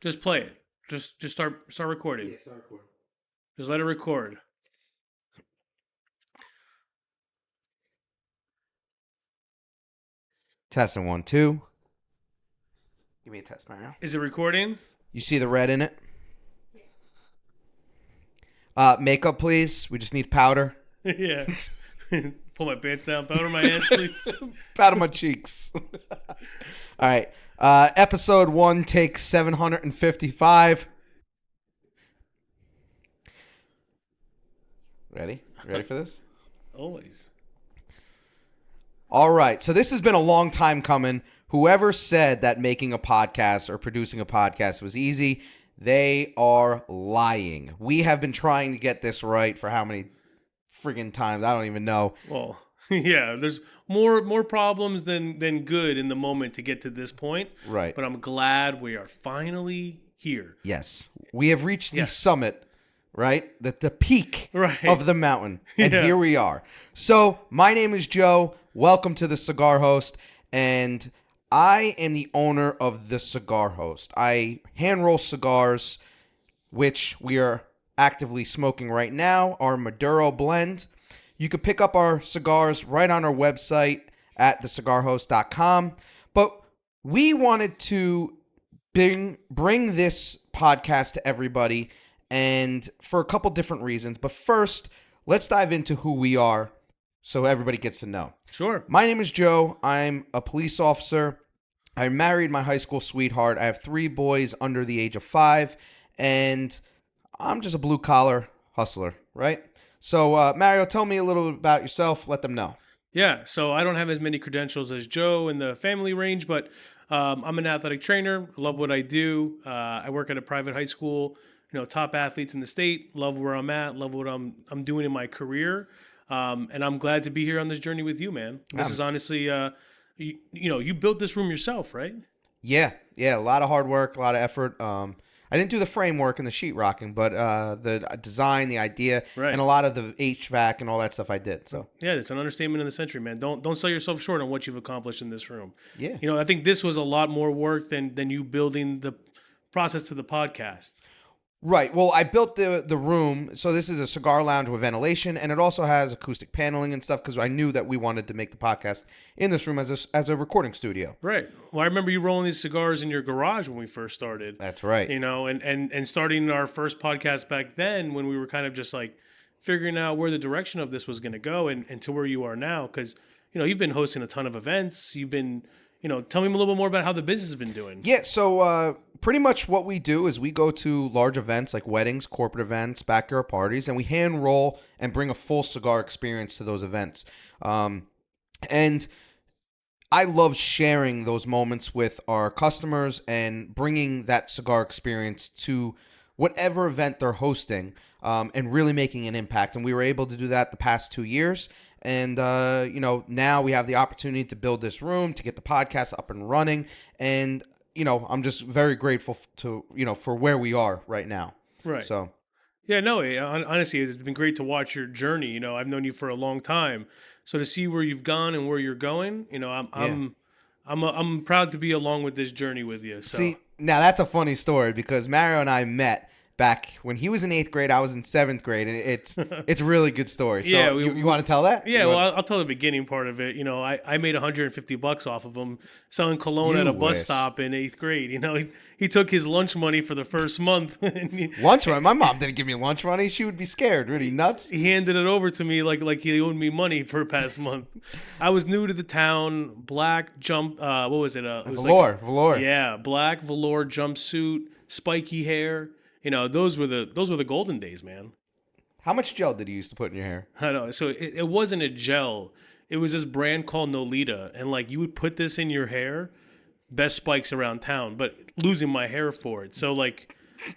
Just play it. Just start recording. Yeah, start recording. Just let it record. Testing 1, 2. Give me a test, Mario. Is it recording? You see the red in it? Makeup, please. We just need powder. Yeah. Pull my pants down. Powder my hands, please. Powder my cheeks. All right. Episode 1, take 755. Ready? Ready for this? Always. All right. So this has been a long time coming. Whoever said that making a podcast or producing a podcast was easy, they are lying. We have been trying to get this right for how many friggin' times? I don't even know. Well, yeah, there's more problems than good in the moment to get to this point. Right. But I'm glad we are finally here. Yes. We have reached the summit, right? The peak of the mountain. And here we are. So my name is Joe. Welcome to the Cigar Host. And I am the owner of the Cigar Host. I hand roll cigars, which we are actively smoking right now, our Maduro blend. You could pick up our cigars right on our website at thecigarhost.com. But we wanted to bring this podcast to everybody, and for a couple different reasons. But first, let's dive into who we are so everybody gets to know. Sure. My name is Joe. I'm a police officer. I married my high school sweetheart. I have 3 boys under the age of 5, and I'm just a blue-collar hustler, right? So, Mario, tell me a little bit about yourself. Let them know. Yeah, so I don't have as many credentials as Joe in the family range, but I'm an athletic trainer. Love what I do. I work at a private high school. You know, top athletes in the state. Love where I'm at. Love what I'm doing in my career. And I'm glad to be here on this journey with you, man. This is honestly, you built this room yourself, right? Yeah, a lot of hard work, a lot of effort. I didn't do the framework and the sheetrocking, but the design, the idea, and a lot of the HVAC and all that stuff I did. So yeah, it's an understatement of the century, man. Don't sell yourself short on what you've accomplished in this room. Yeah, I think this was a lot more work than you building the process to the podcast. Right. Well, I built the room. So this is a cigar lounge with ventilation, and it also has acoustic paneling and stuff because I knew that we wanted to make the podcast in this room as a recording studio. Right. Well, I remember you rolling these cigars in your garage when we first started. That's right. And starting our first podcast back then when we were kind of just like figuring out where the direction of this was going to go and to where you are now. Because, you've been hosting a ton of events. You've been... tell me a little bit more about how the business has been doing. Yeah, so pretty much what we do is we go to large events like weddings, corporate events, backyard parties, and we hand roll and bring a full cigar experience to those events. And I love sharing those moments with our customers and bringing that cigar experience to whatever event they're hosting and really making an impact. And we were able to do that the past 2 years. And, now we have the opportunity to build this room, to get the podcast up and running. And, I'm just very grateful to, for where we are right now. Right. So. Yeah, no, honestly, it's been great to watch your journey. I've known you for a long time. So to see where you've gone and where you're going, I'm proud to be along with this journey with you. So. See, now that's a funny story because Mario and I met back when he was in 8th grade, I was in 7th grade, and it's a really good story. So yeah, you want to tell that? Yeah, I'll tell the beginning part of it. I made $150 off of him selling cologne at a bus stop in 8th grade. He took his lunch money for the first month. Lunch money? My mom didn't give me lunch money. She would be scared. Really nuts? He handed it over to me like he owed me money for the past month. I was new to the town. Black jump. What was it? It was velour. Yeah, black velour jumpsuit, spiky hair. Those were the golden days, man. How much gel did you used to put in your hair? I know. So it wasn't a gel. It was this brand called Nolita. And you would put this in your hair, best spikes around town, but losing my hair for it. So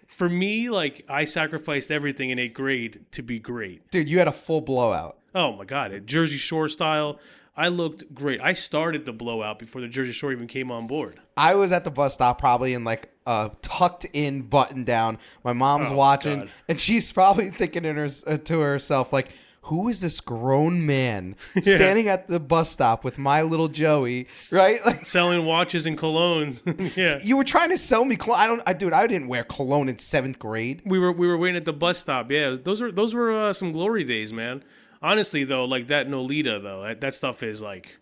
for me, I sacrificed everything in 8th grade to be great. Dude, you had a full blowout. Oh my God. Jersey Shore style. I looked great. I started the blowout before the Jersey Shore even came on board. I was at the bus stop probably in a tucked in button down. My mom's watching, and she's probably thinking to herself, who is this grown man standing at the bus stop with my little Joey, right? Like, selling watches and cologne. Yeah. You were trying to sell me cologne. I didn't wear cologne in 7th grade. We were waiting at the bus stop. Yeah, those were some glory days, man. Honestly, though, like that Nolita, though, that stuff is like,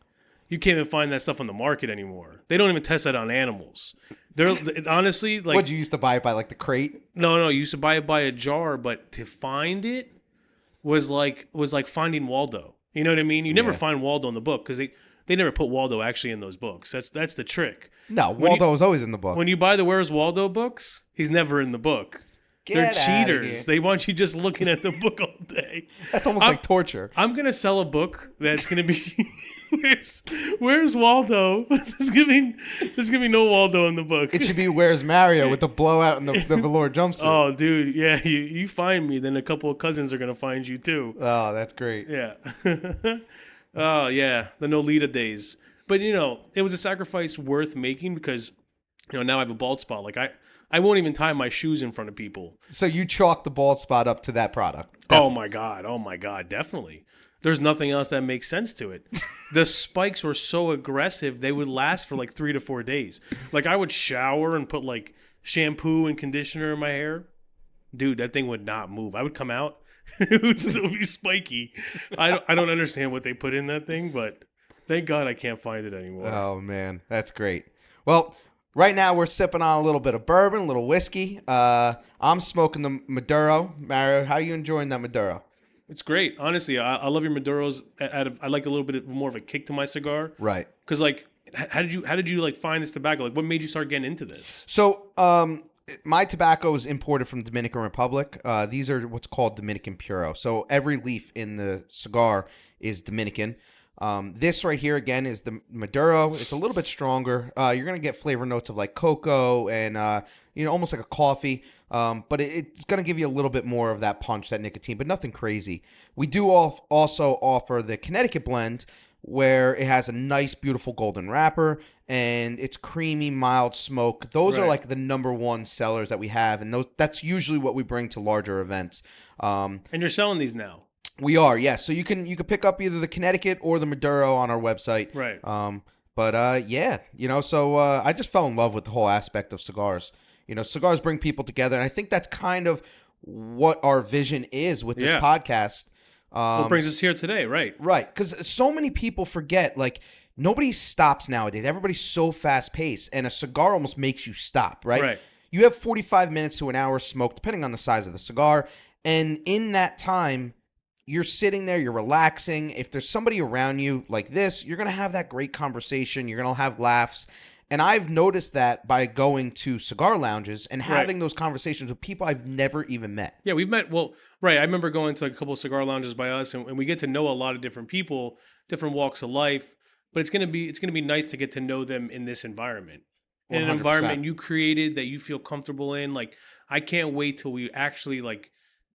you can't even find that stuff on the market anymore. They don't even test that on animals. They're honestly like. What, you used to buy it by like the crate? No, you used to buy it by a jar, but to find it was like finding Waldo. You know what I mean? You never find Waldo in the book because they never put Waldo actually in those books. That's the trick. No, Waldo was always in the book. When you buy the Where's Waldo books, he's never in the book. They're cheaters. They want you just looking at the book all day. That's almost like torture. I'm gonna sell a book that's gonna be Where's Waldo? There's gonna be no Waldo in the book. It should be Where's Mario with the blowout and the velour jumpsuit. Oh, dude, yeah. You find me, then a couple of cousins are gonna find you too. Oh, that's great. Yeah. Oh yeah, the Nolita days. But it was a sacrifice worth making because now I have a bald spot. Like I won't even tie my shoes in front of people. So you chalk the bald spot up to that product. Definitely. Oh my god, definitely. There's nothing else that makes sense to it. The spikes were so aggressive, they would last for like 3 to 4 days. Like I would shower and put like shampoo and conditioner in my hair. Dude, that thing would not move. I would come out, it would still be spiky. I don't understand what they put in that thing, but thank God I can't find it anymore. Oh man, that's great. Well, right now we're sipping on a little bit of bourbon, a little whiskey. I'm smoking the Maduro. Mario, how are you enjoying that Maduro? It's great. Honestly, I love your Maduros. I like a little bit more of a kick to my cigar. Right. Because like, how did you like find this tobacco? Like, what made you start getting into this? So, my tobacco is imported from Dominican Republic. These are what's called Dominican Puro. So every leaf in the cigar is Dominican. This right here, again, is the Maduro. It's a little bit stronger. You're going to get flavor notes of like cocoa and, almost like a coffee. But it's going to give you a little bit more of that punch, that nicotine, but nothing crazy. We do also offer the Connecticut blend, where it has a nice, beautiful golden wrapper, and it's creamy, mild smoke. Those are like the number one sellers that we have, and that's usually what we bring to larger events. And you're selling these now? We are, yes. So you can pick up either the Connecticut or the Maduro on our website. Right. So I just fell in love with the whole aspect of cigars. Cigars bring people together, and I think that's kind of what our vision is with this podcast. What brings us here today, right? Right, because so many people forget, like, nobody stops nowadays. Everybody's so fast-paced, and a cigar almost makes you stop, right? Right. You have 45 minutes to an hour smoke, depending on the size of the cigar, and in that time, you're sitting there, you're relaxing. If there's somebody around you like this, you're going to have that great conversation. You're going to have laughs. And I've noticed that by going to cigar lounges and having those conversations with people I've never even met. Yeah, we've met. Well, right. I remember going to a couple of cigar lounges by us, and we get to know a lot of different people, different walks of life. But it's gonna be nice to get to know them in this environment, in an 100%. environment you created that you feel comfortable in. Like, I can't wait till we actually like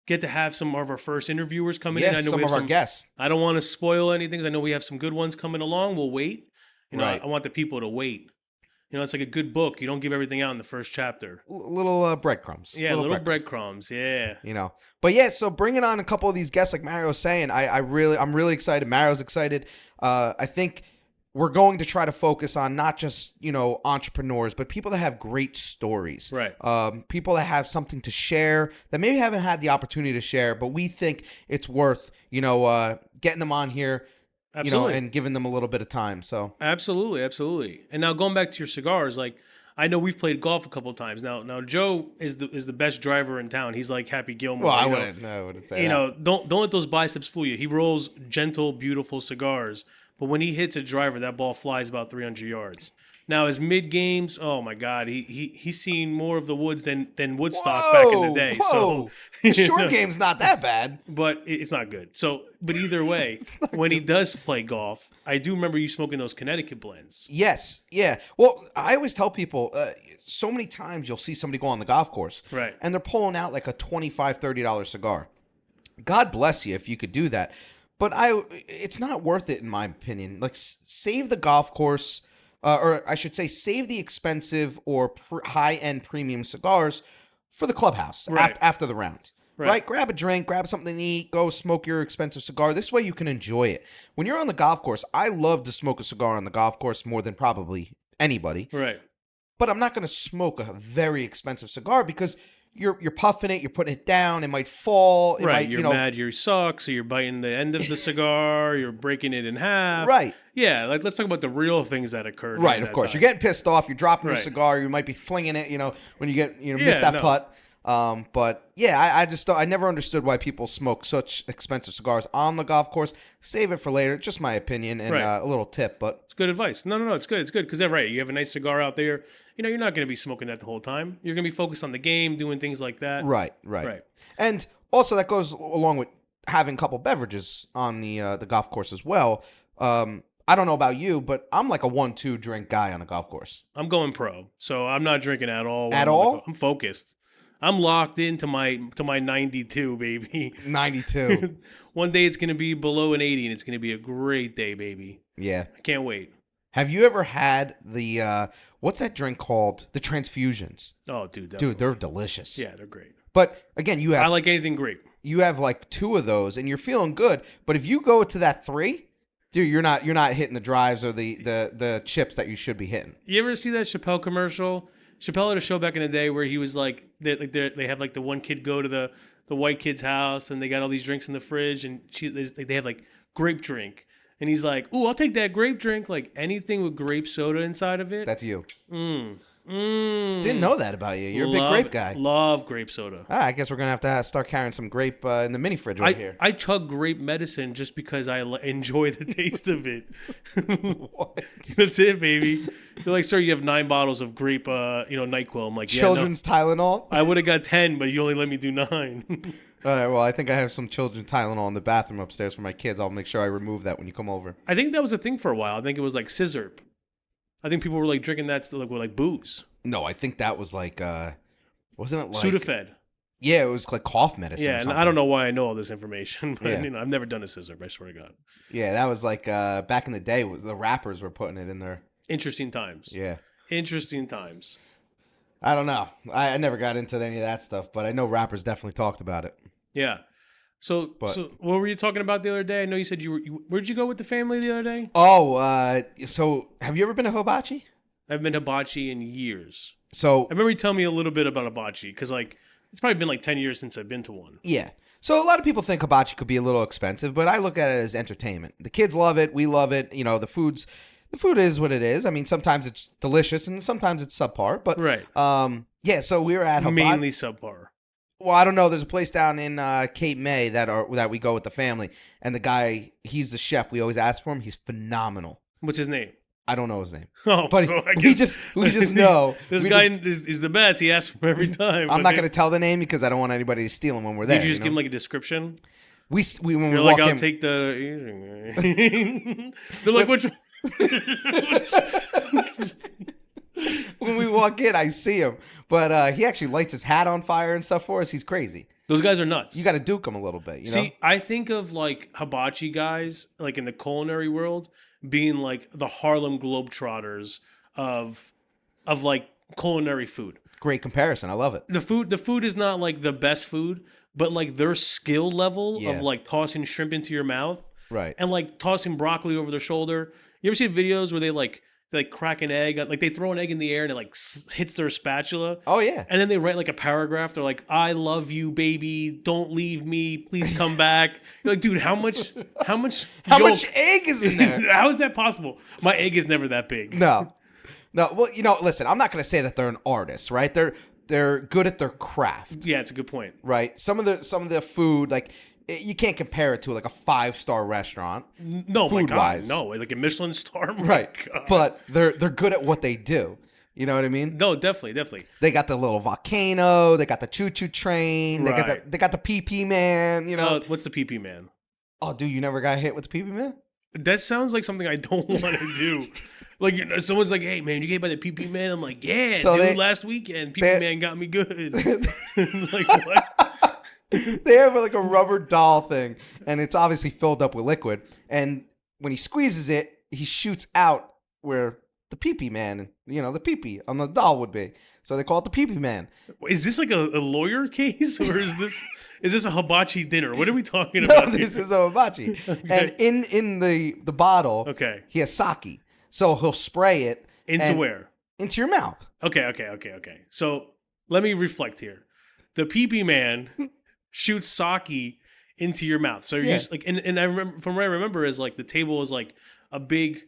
get to have some of our first interviewers coming in. I know some of our guests. I don't want to spoil anything. I know we have some good ones coming along. We'll wait. I want the people to wait. It's like a good book. You don't give everything out in the first chapter. Little breadcrumbs. Yeah, little breadcrumbs. Yeah. But yeah, so bringing on a couple of these guests, like Mario was saying, I'm really excited. Mario's excited. I think we're going to try to focus on not just, entrepreneurs, but people that have great stories. Right. People that have something to share that maybe haven't had the opportunity to share, but we think it's worth, getting them on here. Absolutely. And giving them a little bit of time. So absolutely. And now going back to your cigars, like, I know we've played golf a couple of times. Now Joe is the best driver in town. He's like Happy Gilmore. Well, I wouldn't say that. Don't let those biceps fool you. He rolls gentle, beautiful cigars, but when he hits a driver, that ball flies about 300 yards. Now his mid games, oh my God, he's seen more of the woods than Woodstock back in the day. Whoa. So short game's not that bad, but it's not good. So, but either way, when he does play golf, I do remember you smoking those Connecticut blends. Yes, yeah. Well, I always tell people, so many times you'll see somebody go on the golf course, right, and they're pulling out like a $25, $30 cigar. God bless you if you could do that, but it's not worth it in my opinion. Like, save the golf course. Or I should say, save the expensive or high-end premium cigars for the clubhouse after the round, right? Grab a drink, grab something to eat, go smoke your expensive cigar. This way you can enjoy it. When you're on the golf course, I love to smoke a cigar on the golf course more than probably anybody. Right. But I'm not going to smoke a very expensive cigar because you're puffing it, you're putting it down, it might fall. It might, You're mad you suck, so you're biting the end of the cigar, you're breaking it in half. Right. Yeah, like let's talk about the real things that occurred. Right, of course. Time. You're getting pissed off, you're dropping your cigar, you might be flinging it, when you miss that putt. But yeah, I never understood why people smoke such expensive cigars on the golf course. Save it for later. Just my opinion and a little tip, but it's good advice. No, it's good. It's good because you have a nice cigar out there. You're not going to be smoking that the whole time. You're going to be focused on the game, doing things like that. Right. And also that goes along with having a couple beverages on the golf course as well. I don't know about you, but I'm like a 1-2 drink guy on a golf course. I'm going pro, so I'm not drinking at all. At all? I'm focused. I'm locked into my 92, baby. 92. One day it's going to be below an 80, and it's going to be a great day, baby. Yeah. I can't wait. Have you ever had the what's that drink called? The transfusions. Oh, dude, definitely. Dude, they're delicious. Yeah, they're great. But again, I like anything grape. You have like 2 of those, and you're feeling good. But if you go to that 3, dude, you're not hitting the drives or the chips that you should be hitting. You ever see that Chappelle commercial? Chappelle had a show back in the day where he was like, they have like the one kid go to the white kid's house, and they got all these drinks in the fridge, and they have like grape drink. And he's like, "Ooh, I'll take that grape drink. Like anything with grape soda inside of it." That's you. Didn't know that about you. You're a big grape guy. Love grape soda. I guess we're going to have to start carrying some grape in the mini fridge right here. I chug grape medicine just because I enjoy the taste of it. What? That's it, baby. They're like, "Sir, you have 9 bottles of grape, NyQuil." I'm like, Children's Tylenol? I would have got 10, but you only let me do 9. All right, well, I think I have some children's Tylenol in the bathroom upstairs for my kids. I'll make sure I remove that when you come over. I think that was a thing for a while. I think it was like scissor. I think people were like drinking that with like booze. No, I think that was like, wasn't it like Sudafed? Yeah, it was like cough medicine. Yeah, and I don't know why I know all this information, but I've never done a scissor. I swear to God. Yeah, that was like back in the day. The rappers were putting it in there. Interesting times. Yeah, interesting times. I don't know. I never got into any of that stuff, but I know rappers definitely talked about it. Yeah. So what were you talking about the other day? I know you said where'd you go with the family the other day? Oh, so have you ever been to Hibachi? I've been to hibachi in years. So I remember you telling me a little bit about hibachi because like it's probably been like 10 years since I've been to one. Yeah. So a lot of people think hibachi could be a little expensive, but I look at it as entertainment. The kids love it. We love it. The food is what it is. I mean, sometimes it's delicious and sometimes it's subpar, but right. Yeah. So we were at hibachi. Mainly subpar. Well, I don't know. There's a place down in Cape May that we go with the family, and the guy, he's the chef. We always ask for him. He's phenomenal. What's his name? I don't know his name. Oh, but so we just know this guy is the best. He asks for every time. I'm not going to tell the name because I don't want anybody to steal him when we're there. Did you just give him like a description? When You're we like, walk I'll in, take the. They're like, which? When we walk in, I see him, but he actually lights his hat on fire and stuff for us. He's crazy. Those guys are nuts. You got to duke them a little bit. See, I think of like hibachi guys, like in the culinary world, being like the Harlem Globetrotters of like culinary food. Great comparison. I love it. The food is not like the best food, but like their skill level of like tossing shrimp into your mouth, right, and like tossing broccoli over their shoulder. You ever see videos where they crack an egg, like they throw an egg in the air and it like hits their spatula. Oh yeah. And then they write like a paragraph. They're like, "I love you, baby. Don't leave me. Please come back." You're like, dude, how much egg is in there? How is that possible? My egg is never that big. No. Well, listen, I'm not going to say that they're an artist, right? They're good at their craft. Yeah, it's a good point. Right. Some of the food, like, you can't compare it to like a 5-star restaurant. No, food wise, no, like a Michelin star, right? God. But they're good at what they do. You know what I mean? No, definitely. They got the little volcano. They got the choo-choo train. Right. They got the PP man. What's the PP man? Oh, dude, you never got hit with the PP man? That sounds like something I don't want to do. Like someone's like, "Hey man, you get by the PP man?" I'm like, "Yeah, so dude. Last weekend, PP man got me good." Like what? They have like a rubber doll thing, and it's obviously filled up with liquid. And when he squeezes it, he shoots out where the pee-pee man. The pee-pee on the doll would be. So they call it the pee-pee man. Is this like a lawyer case, or is this a hibachi dinner? What are we talking about? No, this is a hibachi. Okay. And in the bottle, Okay. he has sake. So he'll spray it. Into where? Into your mouth. Okay. So let me reflect here. The pee-pee man shoots sake into your mouth. So you're just like, and I remember, from what I remember, is like the table is like a big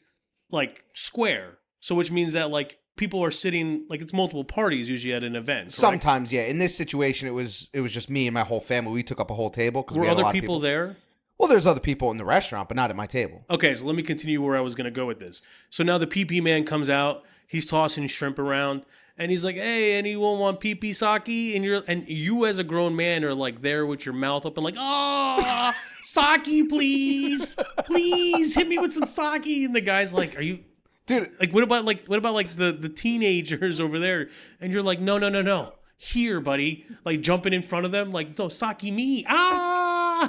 like square. So which means that like people are sitting, like it's multiple parties usually at an event. Correct? Sometimes, yeah. In this situation, it was just me and my whole family. We took up a whole table because were we had other a lot of people there? Well, there's other people in the restaurant, but not at my table. Okay, so let me continue where I was going to go with this. So now the pee-pee man comes out. He's tossing shrimp around, and he's like, "Hey, anyone want pee-pee sake?" And you as a grown man are like there with your mouth open, like, "Oh, sake, please, please hit me with some sake." And the guy's like, "Are you?" Dude, like what about the teenagers over there? And you're like, no, here, buddy, like jumping in front of them, like, no, sake me,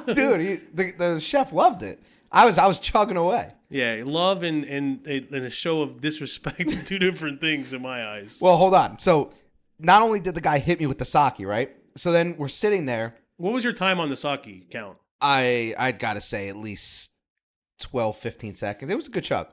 dude, the chef loved it. I was chugging away. Yeah, love and a show of disrespect are two different things in my eyes. Well, hold on. So not only did the guy hit me with the sake, right? So then we're sitting there. What was your time on the sake count? I'd got to say at least 12, 15 seconds. It was a good chug.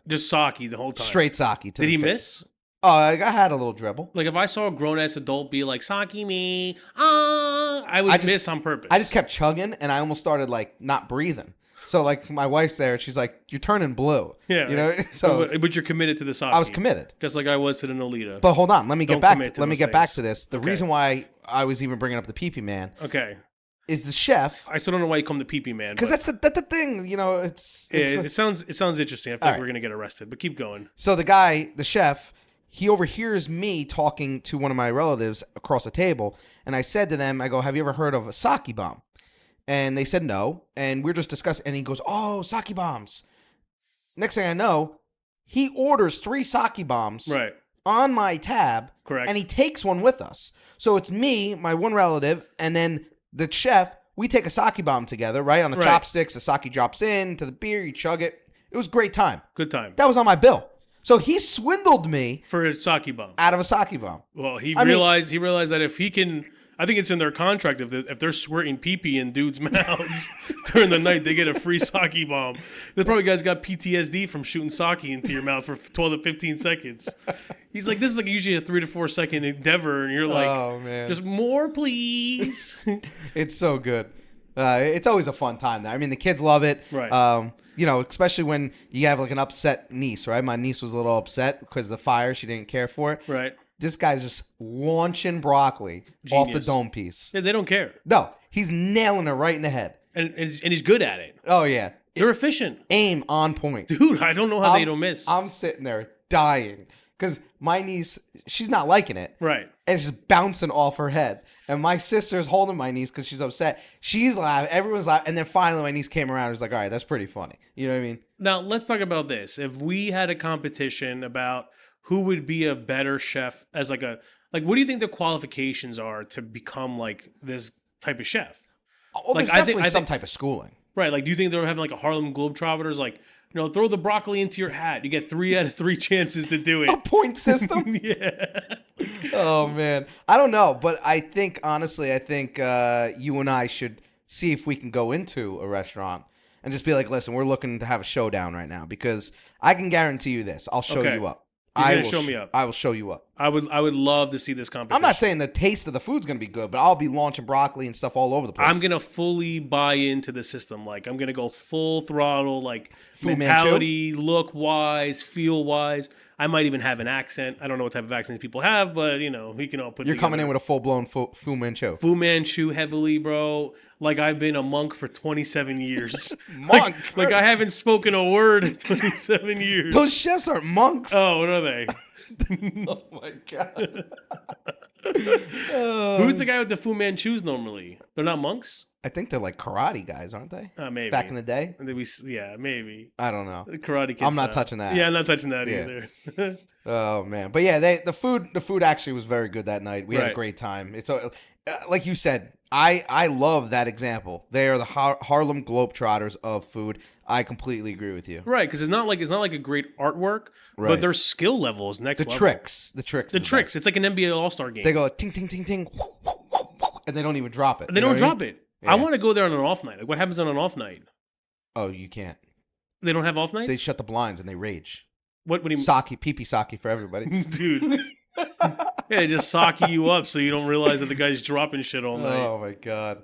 Just sake the whole time. Straight sake. Did he miss? Oh, I had a little dribble. Like if I saw a grown ass adult be like sake me, I would miss on purpose. I just kept chugging, and I almost started like not breathing. So like my wife's there, and she's like, "You're turning blue." Yeah, So, but you're committed to the sake. I was committed, just like I was to the Nolita. But hold on, let me get back to this. The Okay. reason why I was even bringing up the pee-pee man, okay, is the chef. I still don't know why you call him the pee-pee man. Because that's the thing, it sounds interesting. I feel like we're gonna get arrested, but keep going. So the guy, the chef, he overhears me talking to one of my relatives across the table, and I said to them, I go, "Have you ever heard of a sake bomb?" And they said no, and we're just discussing, and he goes, "Oh, sake bombs." Next thing I know, he orders 3 sake bombs right on my tab. Correct. And he takes one with us. So it's me, my one relative, and then the chef. We take a sake bomb together, right? On the chopsticks, the sake drops in to the beer, you chug it. It was a great time. Good time. That was on my bill. So he swindled me for a sake bomb. Out of a sake bomb. Well, he realized that if he can, I think it's in their contract, if they're squirting pee-pee in dudes' mouths during the night, they get a free sake bomb. There's probably guys got PTSD from shooting sake into your mouth for 12 to 15 seconds. He's like, this is like usually a 3 to 4 second endeavor, and you're like, "Oh man, just more, please." It's so good. It's always a fun time there. I mean, the kids love it. Right. Especially when you have like an upset niece, right? My niece was a little upset because of the fire. She didn't care for it. Right. This guy's just launching broccoli off the dome piece. Yeah, they don't care. No, he's nailing it right in the head. And he's good at it. Oh, yeah. They're efficient. Aim on point. Dude, I don't know how they don't miss. I'm sitting there dying because my niece, she's not liking it. Right. And it's just bouncing off her head. And my sister's holding my niece because she's upset. She's laughing. Everyone's laughing. And then finally my niece came around and was like, all right, that's pretty funny. You know what I mean? Now, let's talk about this. If we had a competition about who would be a better chef as what do you think the qualifications are to become like this type of chef? Well, there's definitely some type of schooling. Right. Like, do you think they're having like a Harlem Globetrotters, like, throw the broccoli into your hat. You get 3 out of 3 chances to do it. A point system? Yeah. Oh, man. I don't know. But I think, honestly, you and I should see if we can go into a restaurant and just be like, listen, we're looking to have a showdown right now. Because I can guarantee you this. I'll show you up. You're going to show me up. I will show you up. I would love to see this competition. I'm not saying the taste of the food's going to be good, but I'll be launching broccoli and stuff all over the place. I'm going to fully buy into the system. Like, I'm going to go full throttle, like, Fu mentality, look-wise, feel-wise. I might even have an accent. I don't know what type of accents people have, but, we can all put You're together. coming in with a full-blown Fu Manchu. Fu Manchu heavily, bro. Like, I've been a monk for 27 years. Monk? Like, I haven't spoken a word in 27 years. Those chefs aren't monks. Oh, what are they? Oh, my God. Who's the guy with the Fu Manchus normally? They're not monks? I think they're like karate guys, aren't they? Maybe. Back in the day? Yeah, maybe. I don't know. The Karate Kid I'm not style. touching that. Yeah, I'm not touching that either. Oh, man. But yeah, the food actually was very good that night. We had a great time. It's like you said, I love that example. They are the Harlem Globetrotters of food. I completely agree with you. Right, because it's not like a great artwork, Right. but their skill level is next level. The tricks. It's like an NBA All-Star game. They go like ting ting ting ting, and they don't even drop it. They don't drop it. Yeah. I want to go there on an off night. Like, what happens on an off night? Oh, you can't. They don't have off nights? They shut the blinds and they rage. What do you mean? Sake, pee-pee sake for everybody. Dude. Yeah, they just sock you up so you don't realize that the guy's dropping shit all night. Oh, my God.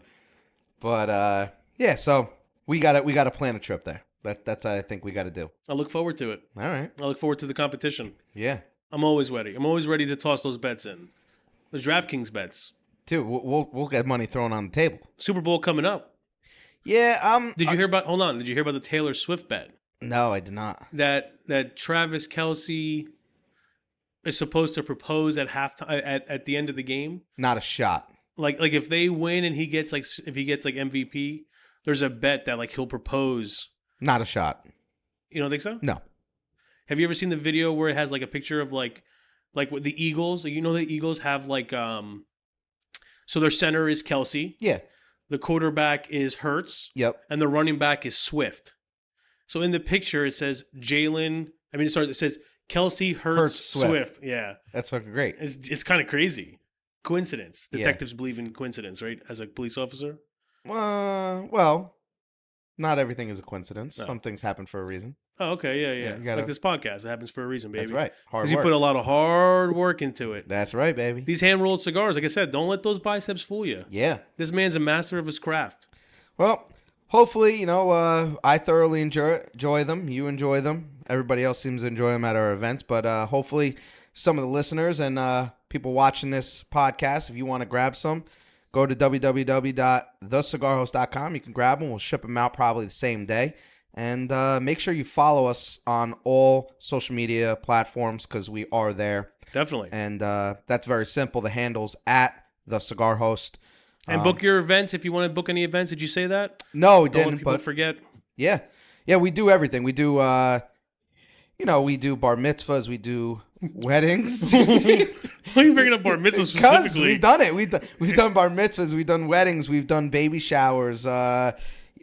But, yeah, so we gotta plan a trip there. That's I think we got to do. I look forward to it. All right. I look forward to the competition. Yeah. I'm always ready. I'm always ready to toss those bets in. The DraftKings bets. Dude, we'll get money thrown on the table. Super Bowl coming up. Yeah. Did you hear about? Hold on. Did you hear about the Taylor Swift bet? No, I did not. That Travis Kelce is supposed to propose at halftime at the end of the game. Not a shot. Like if they win and he gets MVP, there's a bet that like he'll propose. Not a shot. You don't think so? No. Have you ever seen the video where it has like a picture of like with the Eagles? Like, you know, the Eagles have like so their center is Kelce. Yeah. The quarterback is Hurts. Yep. And the running back is Swift. So in the picture it says it says Kelce, Hurts, Swift. Yeah. That's fucking great. It's kind of crazy. Coincidence. Detectives believe in coincidence, right? As a police officer. Well, not everything is a coincidence. No. Some things happen for a reason. Oh, okay. Yeah. You gotta, like this podcast. It happens for a reason, baby. That's right. Hard work. Because you put a lot of hard work into it. That's right, baby. These hand-rolled cigars, like I said, don't let those biceps fool you. Yeah. This man's a master of his craft. Well, hopefully, I thoroughly enjoy them. You enjoy them. Everybody else seems to enjoy them at our events. But hopefully some of the listeners and people watching this podcast, if you want to grab some, go to www.thecigarhost.com. You can grab them. We'll ship them out probably the same day. And make sure you follow us on all social media platforms because we are there. Definitely. And that's very simple. The handle's at The Cigar Host. And book your events if you want to book any events. Did you say that? No, we Don't didn't. let people forget. Yeah. Yeah, we do everything. We do, we do bar mitzvahs. We do weddings. Why are you bringing up bar mitzvahs Because specifically? we've done it. We've done bar mitzvahs. We've done weddings. We've done baby showers.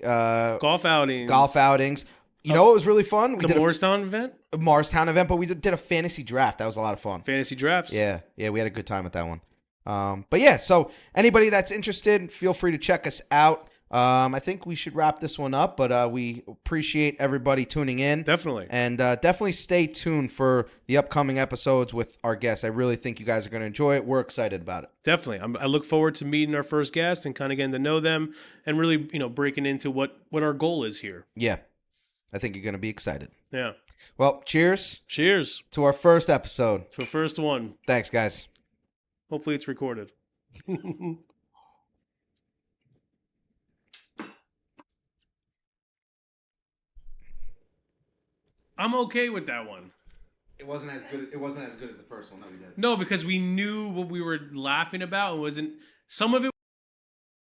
Golf outings. You know what was really fun? We The did Morristown event? a Morristown event, but we did a fantasy draft. That was a lot of fun. Fantasy drafts? Yeah, we had a good time with that one. But yeah, so anybody that's interested, feel free to check us out. I think we should wrap this one up, but we appreciate everybody tuning in. Definitely. And definitely stay tuned for the upcoming episodes with our guests. I really think you guys are going to enjoy it. We're excited about it. Definitely. I look forward to meeting our first guests and kind of getting to know them and really, breaking into what our goal is here. Yeah. I think you're going to be excited. Yeah. Well, cheers. Cheers. To our first episode. To our first one. Thanks, guys. Hopefully it's recorded. I'm okay with that one. It wasn't as good as the first one that we did. No, because we knew what we were laughing about. It wasn't some of it